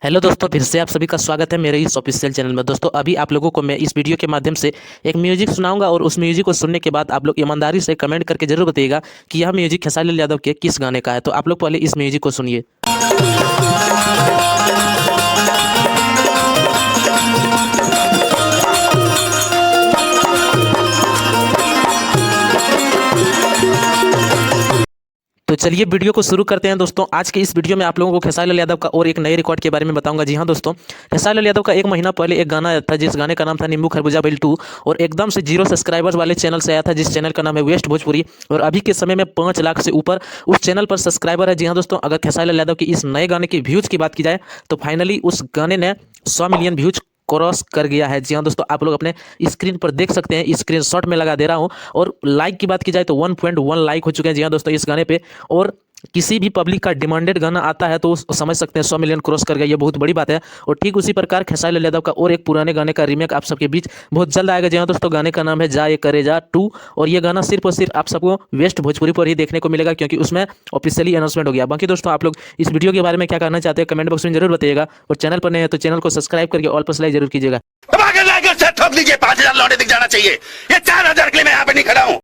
Hello दोस्तों, फिर से आप सभी का स्वागत है मेरे इस ऑफिशियल चैनल में। दोस्तों, अभी आप लोगों को मैं इस वीडियो के माध्यम से एक म्यूजिक सुनाऊंगा और उस म्यूजिक को सुनने के बाद आप लोग ईमानदारी से कमेंट करके जरूर बताइएगा कि यह म्यूजिक खेसारी लाल यादव के किस गाने का है। तो आप लोग पहले इस म्यूजिक को सुनिए। तो चलिए वीडियो को शुरू करते हैं। दोस्तों, आज के इस वीडियो में आप लोगों को खेसारी लाल यादव का और एक नए रिकॉर्ड के बारे में बताऊंगा। जी हाँ दोस्तों, खेसारी लाल यादव का एक महीना पहले एक गाना आया था जिस गाने का नाम था नींबू खरबूजा बैल 2 और एकदम से 0 सब्सक्राइबर्स वाले चैनल से आया था जिस चैनल का नाम है वेस्ट भोजपुरी और अभी के समय में 5 लाख से ऊपर उस चैनल पर सब्सक्राइबर है। जी हाँ दोस्तों, अगर खेसारी लाल यादव की इस नए गाने की व्यूज़ की बात की जाए तो फाइनली उस गाने ने 100 मिलियन व्यूज क्रॉस कर गया है। जी हाँ दोस्तों, आप लोग अपने स्क्रीन पर देख सकते हैं, स्क्रीनशॉट में लगा दे रहा हूँ। और लाइक की बात की जाए तो 1.1 लाइक हो चुके हैं। जी हाँ दोस्तों, इस गाने पे। और किसी भी पब्लिक का डिमांडेड गाना आता है तो समझ सकते हैं 100 मिलियन क्रॉस कर गया, ये बहुत बड़ी बात है। और ठीक उसी प्रकार खेसारी लाल यादव का और एक पुराने गाने का रीमेक आप सबके बीच बहुत जल्द आएगा। जी हाँ दोस्तों, गाने का नाम है जा ये करे जा 2 और ये गाना सिर्फ और सिर्फ आप सबको वेस्ट भोजपुरी पर ही देखने को मिलेगा क्योंकि उसमें ऑफिशियली अनाउंसमेंट हो गया। बाकी दोस्तों, आप लोग इस वीडियो के बारे में क्या कहना चाहते हैं कमेंट बॉक्स में जरूर बताइएगा और चैनल पर नए हैं तो चैनल को सब्सक्राइब करके ऑल पर सिलाई जरूर कीजिएगा। ठोक लीजिए, 5,000 लौटे दिख जाना चाहिए। ये 4,000 के लिए मैं यहाँ पे नहीं खड़ा हूँ।